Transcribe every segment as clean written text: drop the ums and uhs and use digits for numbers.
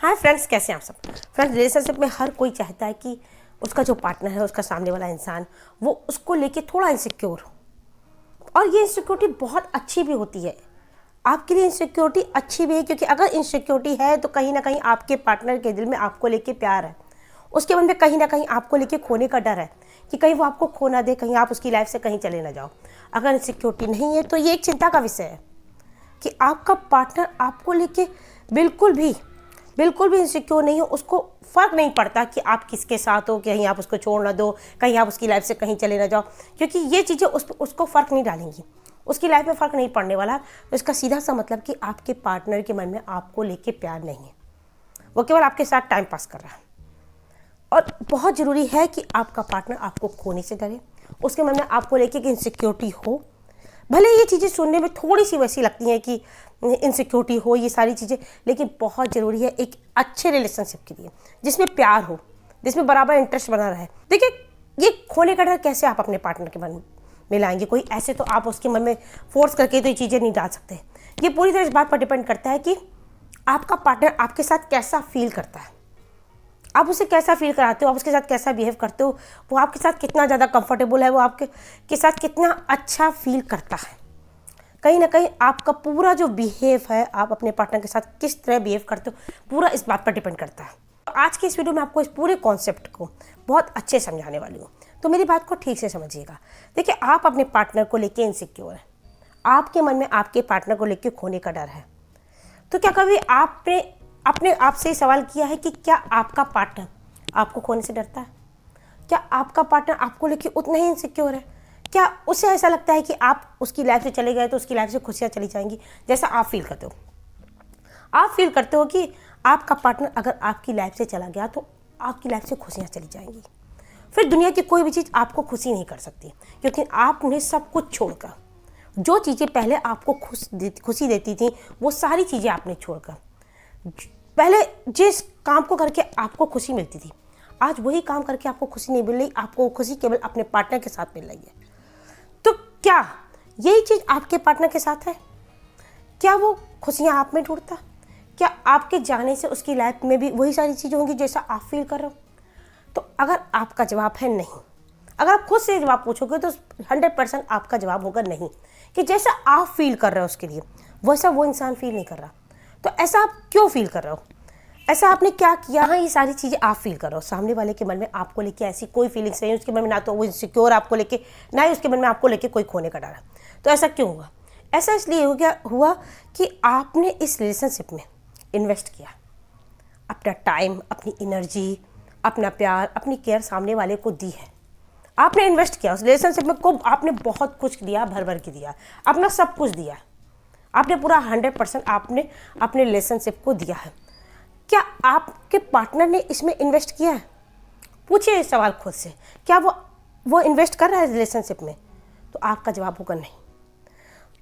Hi friends, कैसे हैं आप सब। फ्रेंड्स, रिलेशनशिप में हर कोई चाहता है कि उसका जो पार्टनर है, उसका सामने वाला इंसान, वो उसको लेके थोड़ा इनसिक्योर हो। और ये इनसिक्योरिटी बहुत अच्छी भी होती है। आपके लिए इनसिक्योरिटी अच्छी भी है, क्योंकि अगर इनसिक्योरिटी है तो कहीं ना कहीं आपके पार्टनर के दिल में आपको लेके प्यार है, उसके मन में कहीं ना कहीं आपको लेके खोने का डर है कि कहीं वो आपको खो ना दे, कहीं आप उसकी लाइफ से कहीं चले ना जाओ। अगर इनसिक्योरिटी नहीं है तो ये एक चिंता का विषय है कि आपका पार्टनर आपको लेके बिल्कुल भी इनसिक्योर नहीं हो। उसको फ़र्क नहीं पड़ता कि आप किसके साथ हो, कहीं आप उसको छोड़ ना दो, कहीं आप उसकी लाइफ से कहीं चले ना जाओ, क्योंकि ये चीज़ें उसको फ़र्क नहीं डालेंगी, उसकी लाइफ में फ़र्क नहीं पड़ने वाला। तो इसका सीधा सा मतलब कि आपके पार्टनर के मन में आपको लेके प्यार नहीं है, वो केवल आपके साथ टाइम पास कर रहा है। और बहुत ज़रूरी है कि आपका पार्टनर आपको खोने से डरे, उसके मन में आपको लेके कि इनसिक्योरिटी हो। भले ये चीज़ें सुनने में थोड़ी सी वैसी लगती हैं कि इनसिक्योरिटी हो, ये सारी चीज़ें, लेकिन बहुत ज़रूरी है एक अच्छे रिलेशनशिप के लिए, जिसमें प्यार हो, जिसमें बराबर इंटरेस्ट बना रहे। देखिए, ये खोने का डर कैसे आप अपने पार्टनर के मन में लाएंगे? कोई ऐसे तो आप उसके मन में फोर्स करके तो ये चीज़ें नहीं डाल सकते। ये पूरी तरह इस बात पर डिपेंड करता है कि आपका पार्टनर आपके साथ कैसा फील करता है, आप उसे कैसा फील कराते हो, आप उसके साथ कैसा बिहेव करते हो, वो आपके साथ कितना ज़्यादा कंफर्टेबल है, वो आपके साथ कितना अच्छा फील करता है। कहीं ना कहीं आपका पूरा जो बिहेव है, आप अपने पार्टनर के साथ किस तरह बिहेव करते हो, पूरा इस बात पर डिपेंड करता है। तो आज की इस वीडियो में आपको इस पूरे कॉन्सेप्ट को बहुत अच्छे समझाने वाली हूँ, तो मेरी बात को ठीक से समझिएगा। देखिए, आप अपने पार्टनर को लेके इनसिक्योर हैं, आपके मन में आपके पार्टनर को लेके खोने का डर है। तो क्या कभी आपने अपने आप से सवाल किया है कि क्या आपका पार्टनर आपको खोने से डरता है? क्या आपका पार्टनर आपको लेके उतना ही इनसिक्योर है? क्या उसे ऐसा लगता है कि आप उसकी लाइफ से चले गए तो उसकी लाइफ से खुशियाँ चली जाएंगी, जैसा आप फील करते हो? आप फील करते हो कि आपका पार्टनर अगर आपकी लाइफ से चला गया तो आपकी लाइफ से खुशियाँ चली जाएंगी, फिर दुनिया की कोई भी चीज़ आपको खुशी नहीं कर सकती, क्योंकि आपने सब कुछ छोड़कर, जो चीज़ें पहले आपको खुशी देती थी, वो सारी चीज़ें आपने छोड़कर, पहले जिस काम को करके आपको खुशी मिलती थी, आज वही काम करके आपको खुशी नहीं मिल रही, आपको खुशी केवल अपने पार्टनर के साथ मिल रही है। तो क्या यही चीज़ आपके पार्टनर के साथ है? क्या वो खुशियाँ आप में ढूंढता? क्या आपके जाने से उसकी लाइफ में भी वही सारी चीज़ें होंगी जैसा आप फील कर रहे हो? तो अगर आपका जवाब है नहीं, अगर आप खुद से जवाब पूछोगे तो 100% आपका जवाब होगा नहीं, कि जैसा आप फील कर रहे हो उसके लिए वैसा वो इंसान फील नहीं कर रहा। तो ऐसा आप क्यों फील कर रहे हो? ऐसा आपने क्या किया? हाँ, ये सारी चीज़ें आप फील कर रहे हो, सामने वाले के मन में आपको लेके ऐसी कोई फीलिंग्स नहीं है, उसके मन में ना तो वो इनसिक्योर आपको लेके, ना ही उसके मन में आपको लेके कोई खोने का डर है। तो ऐसा क्यों हुआ? ऐसा इसलिए हुआ कि आपने इस रिलेशनशिप में इन्वेस्ट किया, अपना टाइम, अपनी एनर्जी, अपना प्यार, अपनी केयर सामने वाले को दी है। आपने इन्वेस्ट किया उस रिलेशनशिप में, को आपने बहुत कुछ दिया, भर भर के दिया, अपना सब कुछ दिया, आपने पूरा 100% आपने अपने रिलेशनशिप को दिया है। क्या आपके पार्टनर ने इसमें इन्वेस्ट किया है? पूछिए इस सवाल खुद से, क्या वो इन्वेस्ट कर रहा है रिलेशनशिप में? तो आपका जवाब होगा नहीं।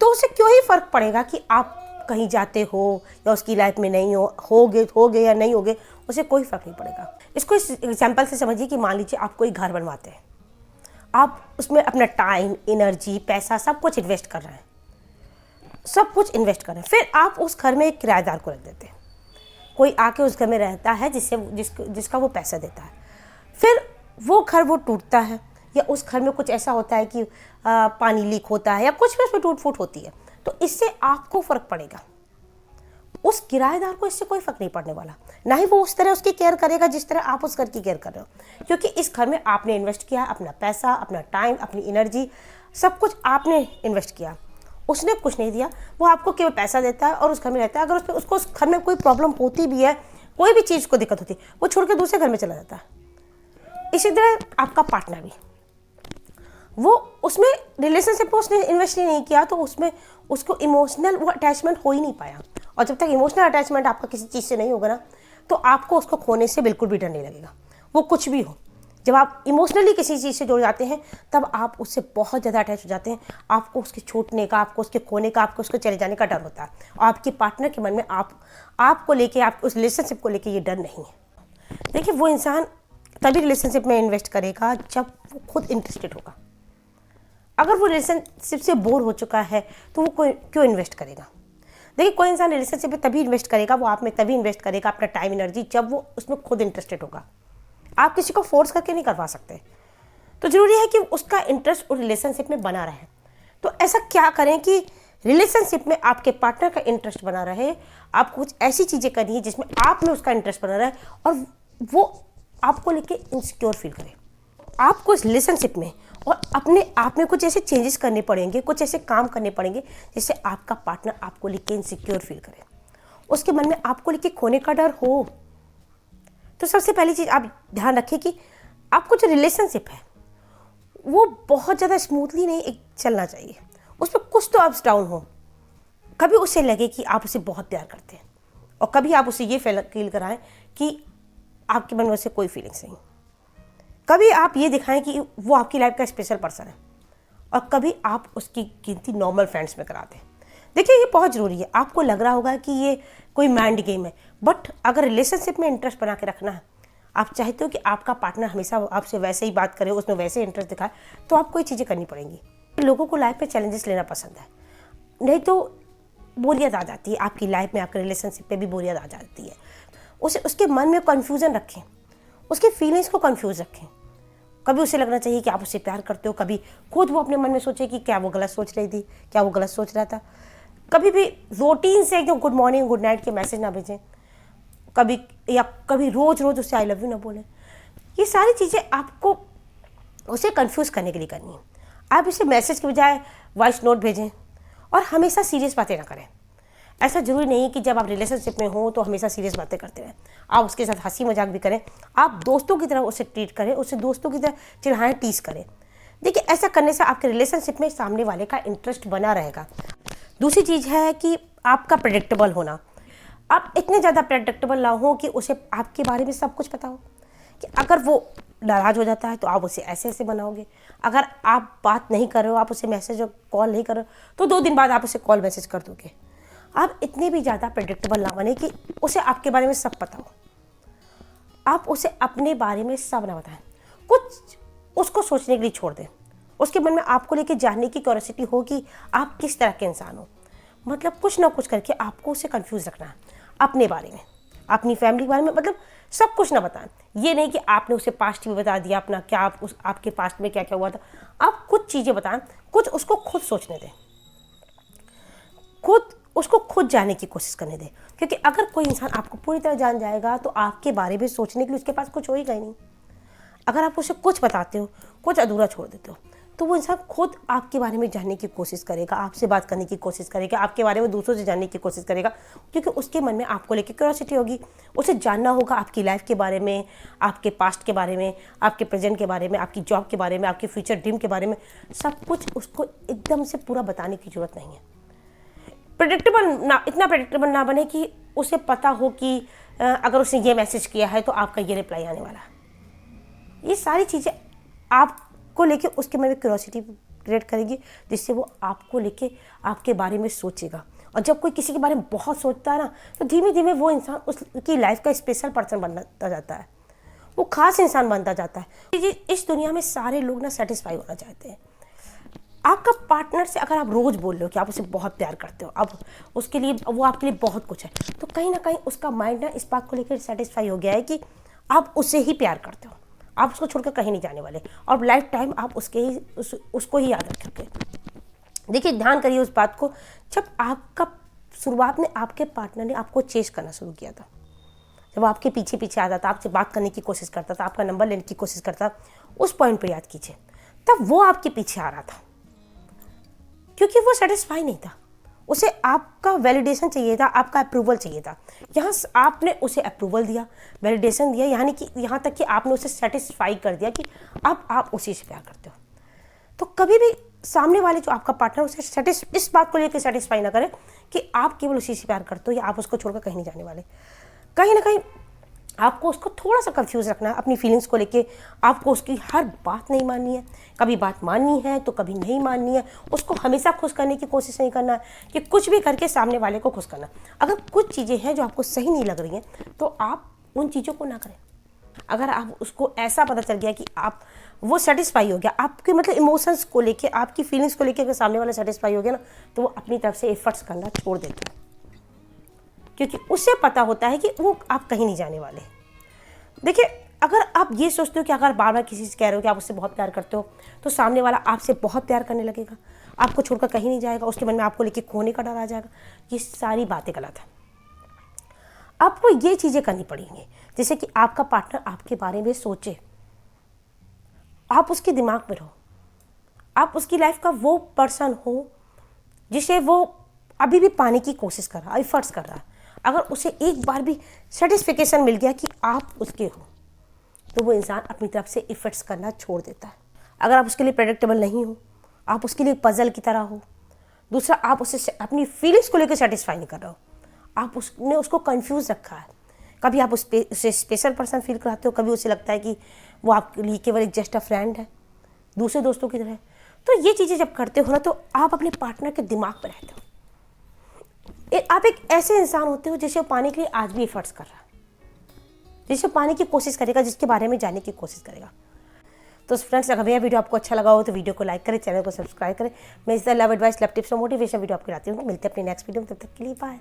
तो उसे क्यों ही फ़र्क पड़ेगा कि आप कहीं जाते हो या उसकी लाइफ में नहीं होगे या नहीं होगे, उसे कोई फ़र्क नहीं पड़ेगा। इसको इस एग्जाम्पल से समझिए कि मान लीजिए आप कोई घर बनवाते हैं, आप उसमें अपना टाइम, एनर्जी, पैसा सब कुछ इन्वेस्ट कर रहे हैं, सब कुछ इन्वेस्ट कर रहे हैं, फिर आप उस घर में एक किराएदार को रख देते हैं, कोई आके उस घर में रहता है जिसका वो पैसा देता है। फिर वो घर वो टूटता है, या उस घर में कुछ ऐसा होता है कि पानी लीक होता है या कुछ भी उसमें टूट फूट होती है, तो इससे आपको फ़र्क पड़ेगा। उस किराएदार को इससे कोई फ़र्क नहीं पड़ने वाला, ना ही वो उस तरह उसकी केयर करेगा जिस तरह आप उस घर की केयर कर रहे हो, क्योंकि इस घर में आपने इन्वेस्ट किया, अपना पैसा, अपना टाइम, अपनी एनर्जी, सब कुछ आपने इन्वेस्ट किया। उसने कुछ नहीं दिया, वो आपको केवल पैसा देता है और उस घर में रहता है। अगर उसको उस घर में कोई प्रॉब्लम होती भी है, कोई भी चीज़ को दिक्कत होती है, वो छोड़ के दूसरे घर में चला जाता है। इसी तरह आपका पार्टनर भी, वो उसमें रिलेशनशिप में उसने इन्वेस्ट ही नहीं किया, तो उसमें उसको इमोशनल वो अटैचमेंट हो ही नहीं पाया। और जब तक इमोशनल अटैचमेंट आपका किसी चीज़ से नहीं होगा ना, तो आपको उसको खोने से बिल्कुल भी डर नहीं लगेगा, वो कुछ भी हो। जब आप इमोशनली किसी चीज़ से जुड़ जाते हैं, तब आप उससे बहुत ज़्यादा अटैच हो जाते हैं। आपको उसके छूटने का, आपको उसके खोने का, आपको उसके चले जाने का डर होता है। और आपके पार्टनर के मन में आपको लेके, आप उस रिलेशनशिप को लेके ये डर नहीं है। देखिए, वो इंसान तभी रिलेशनशिप में इन्वेस्ट करेगा जब वो खुद इंटरेस्टेड होगा। अगर वो रिलेशनशिप से बोर हो चुका है तो वो क्यों इन्वेस्ट करेगा? देखिए कोई इंसान रिलेशनशिप में तभी इन्वेस्ट करेगा, वो आप में तभी इन्वेस्ट करेगा अपना टाइम एनर्जी जब वो उसमें खुद इंटरेस्टेड होगा। आप किसी को फोर्स करके नहीं करवा सकते। तो ज़रूरी है कि उसका इंटरेस्ट उस रिलेशनशिप में बना रहे। तो ऐसा क्या करें कि रिलेशनशिप में आपके पार्टनर का इंटरेस्ट बना रहे। आप कुछ ऐसी चीज़ें करिए जिसमें आप में उसका इंटरेस्ट बना रहे और वो आपको लेके इनसिक्योर फील करे। आपको इस रिलेशनशिप में और अपने आप में कुछ ऐसे चेंजेस करने पड़ेंगे, कुछ ऐसे काम करने पड़ेंगे जिससे आपका पार्टनर आपको लेके इनसिक्योर फील करे, उसके मन में आपको लेके खोने का डर हो। तो सबसे पहली चीज़ आप ध्यान रखें कि आपको जो रिलेशनशिप है वो बहुत ज़्यादा स्मूथली नहीं एक चलना चाहिए, उसमें कुछ तो अप्स डाउन हो। कभी उसे लगे कि आप उसे बहुत प्यार करते हैं और कभी आप उसे ये फील कराएं कि आपके मन में उसे कोई फीलिंग्स नहीं। कभी आप ये दिखाएं कि वो आपकी लाइफ का स्पेशल पर्सन है और कभी आप उसकी गिनती नॉर्मल फ्रेंड्स में कराते हैं। देखिए ये बहुत ज़रूरी है। आपको लग रहा होगा कि ये कोई माइंड गेम है, बट अगर रिलेशनशिप में इंटरेस्ट बना के रखना है, आप चाहते हो कि आपका पार्टनर हमेशा आपसे वैसे ही बात करे, उसमें वैसे इंटरेस्ट दिखाए, तो आपको ये चीज़ें करनी पड़ेंगी। लोगों को लाइफ में चैलेंजेस लेना पसंद है, नहीं तो बोरियत आ जाती है आपकी लाइफ में, आपके रिलेशनशिप पे भी बोरियत आ जाती है। उसके मन में कन्फ्यूज़न रखें, उसके फीलिंग्स को कन्फ्यूज़ रखें। कभी उसे लगना चाहिए कि आप उसे प्यार करते हो, कभी खुद वो अपने मन में सोचे कि क्या वो गलत सोच रही थी, क्या वो गलत सोच रहा था। कभी भी रूटीन से एकदम गुड मॉर्निंग गुड नाइट के मैसेज ना भेजें, कभी रोज़ उससे आई लव यू ना बोलें। ये सारी चीज़ें आपको उसे कंफ्यूज करने के लिए करनी है। आप इसे मैसेज के बजाय वॉइस नोट भेजें और हमेशा सीरियस बातें ना करें। ऐसा ज़रूरी नहीं कि जब आप रिलेशनशिप में हो तो हमेशा सीरियस बातें करते रहें। आप उसके साथ हंसी मजाक भी करें, आप दोस्तों की तरह उसे ट्रीट करें, उसे दोस्तों की तरह चिढ़ाएं, टीस करें। देखिए ऐसा करने से आपके रिलेशनशिप में सामने वाले का इंटरेस्ट बना रहेगा। दूसरी चीज़ है कि आपका प्रेडिक्टेबल होना। आप इतने ज़्यादा प्रेडिक्टेबल ना हो कि उसे आपके बारे में सब कुछ पता हो, कि अगर वो नाराज़ हो जाता है तो आप उसे ऐसे ऐसे बनाओगे। अगर आप बात नहीं कर रहे हो, आप उसे मैसेज और कॉल नहीं कर रहे हो, तो 2 दिन बाद आप उसे कॉल मैसेज कर दोगे। आप इतने भी ज़्यादा प्रेडिक्टेबल ना बने कि उसे आपके बारे में सब पता हो। आप उसे अपने बारे में सब ना बताएं, कुछ उसको सोचने के लिए छोड़ दें। उसके मन में आपको लेके जानने की क्यूरियोसिटी हो कि आप किस तरह के इंसान हो। मतलब कुछ ना कुछ करके आपको उसे कंफ्यूज रखना है अपने बारे में, अपनी फैमिली के बारे में। मतलब सब कुछ ना बताएं। ये नहीं कि आपने उसे पास्ट भी बता दिया अपना, क्या आपके पास्ट में क्या क्या हुआ था। आप कुछ चीज़ें बताएं, कुछ उसको खुद सोचने दें, उसको खुद जानने की कोशिश करने दें। क्योंकि अगर कोई इंसान आपको पूरी तरह जान जाएगा तो आपके बारे में सोचने के लिए उसके पास कुछ होगा ही नहीं। अगर आप उसे कुछ बताते हो, कुछ अधूरा छोड़ देते हो, तो वो इंसान खुद आपके बारे में जानने की कोशिश करेगा, आपसे बात करने की कोशिश करेगा, आपके बारे में दूसरों से जानने की कोशिश करेगा। क्योंकि उसके मन में आपको लेकर क्यूरियोसिटी होगी। उसे जानना होगा आपकी लाइफ के बारे में, आपके पास्ट के बारे में, आपके प्रेजेंट के बारे में, आपकी जॉब के बारे में, आपके फ्यूचर ड्रीम के बारे में। सब कुछ उसको एकदम से पूरा बताने की ज़रूरत नहीं है। इतना प्रेडिक्टेबल ना बने कि उसे पता हो कि अगर उसने ये मैसेज किया है तो आपका ये रिप्लाई आने वाला है। ये सारी चीज़ें आपको लेके उसके मन में क्यूरियोसिटी क्रिएट करेगी, जिससे वो आपको लेके आपके बारे में सोचेगा। और जब कोई किसी के बारे में बहुत सोचता है ना, तो धीमे धीमे वो इंसान उसकी लाइफ का स्पेशल पर्सन बनता जाता है, वो खास इंसान बनता जाता है। इस दुनिया में सारे लोग ना सेटिस्फाई होना चाहते हैं। आपका पार्टनर से अगर आप रोज़ बोल रहे हो कि आप उसे बहुत प्यार करते हो, अब उसके लिए वो आपके लिए बहुत कुछ है, तो कहीं ना कहीं उसका माइंड ना इस बात को लेकर सेटिस्फाई हो गया है कि आप उसे ही प्यार करते हो, आप उसको छोड़कर कहीं नहीं जाने वाले और लाइफ टाइम आप उसको ही याद रखोगे। देखिए ध्यान करिए उस बात को, जब आपका शुरुआत में आपके पार्टनर ने आपको चेस करना शुरू किया था, जब वो आपके पीछे पीछे आता था, आपसे बात करने की कोशिश करता था, आपका नंबर लेने की कोशिश करता, उस पॉइंट पर याद कीजिए, तब वो आपके पीछे आ रहा था क्योंकि वो सेटिस्फाई नहीं था। उसे आपका वैलिडेशन चाहिए था, आपका अप्रूवल चाहिए था। यहाँ आपने उसे अप्रूवल दिया, वैलिडेशन दिया, यानी कि यहाँ तक कि आपने उसे सेटिस्फाई कर दिया कि अब आप उसी से प्यार करते हो। तो कभी भी सामने वाले जो आपका पार्टनर उसे इस बात को लेकर सेटिस्फाई ना करे कि आप केवल उसी से प्यार करते हो या आप उसको छोड़कर कहीं नहीं जाने वाले। कहीं ना कहीं आपको उसको थोड़ा सा कंफ्यूज रखना है अपनी फीलिंग्स को लेके। आपको उसकी हर बात नहीं माननी है, कभी बात माननी है तो कभी नहीं माननी है। उसको हमेशा खुश करने की कोशिश नहीं करना है कि कुछ भी करके सामने वाले को खुश करना। अगर कुछ चीज़ें हैं जो आपको सही नहीं लग रही हैं तो आप उन चीज़ों को ना करें। अगर आप उसको ऐसा पता चल गया कि वो सेटिस्फाई हो गया आपके मतलब इमोशंस को लेके, आपकी फीलिंग्स को लेके, अगर सामने वाला सेटिस्फाई हो गया ना, तो वो अपनी तरफ से एफर्ट्स करना छोड़ देते हैं। क्योंकि उसे पता होता है कि वो आप कहीं नहीं जाने वाले। देखिए, अगर आप ये सोचते हो कि अगर बार बार किसी से कह रहे हो कि आप उससे बहुत प्यार करते हो, तो सामने वाला आपसे बहुत प्यार करने लगेगा, आपको छोड़कर कहीं नहीं जाएगा, उसके मन में आपको लेके खोने का डर आ जाएगा। ये सारी बातें गलत है। आपको ये चीज़ें करनी पड़ेंगी, जैसे कि आपका पार्टनर आपके बारे में सोचे, आप उसके दिमाग में रहो, आप उसकी लाइफ का वो पर्सन हो जिसे वो अभी भी पाने की कोशिश कर रहा है, एफर्ट्स कर रहा है। अगर उसे एक बार भी सेटिस्फिकेशन मिल गया कि आप उसके हो, तो वो इंसान अपनी तरफ से एफर्ट्स करना छोड़ देता है। अगर आप उसके लिए प्रेडिक्टेबल नहीं हो, आप उसके लिए पजल की तरह हो, दूसरा आप उसे अपनी फीलिंग्स को लेकर सेटिस्फाई नहीं कर रहे हो, आप उसने उसको कंफ्यूज रखा है। कभी आप उसे स्पेशल पर्सन फील कराते हो, कभी उसे लगता है कि वो आपके लिए केवल एक जस्ट अ फ्रेंड है, दूसरे दोस्तों की तरह। तो ये चीज़ें जब करते हो ना, तो आप अपने पार्टनर के दिमाग पर रहते हो। आप एक ऐसे इंसान होते हो जिसे पाने के लिए आज भी एफर्ट्स कर रहा है, जिसे पाने की कोशिश करेगा, जिसके बारे में जानने की कोशिश करेगा। तो फ्रेंड्स, अगर यह वीडियो आपको अच्छा लगा हो तो वीडियो को लाइक करें, चैनल को सब्सक्राइब करें। मैं इस तरह लव एडवाइस, लव टिप्स और मोटिवेशन वीडियो आपको लाती हूँ। मिलते हैं अपने नेक्स्ट वीडियो में, तब तक के लिए बाय।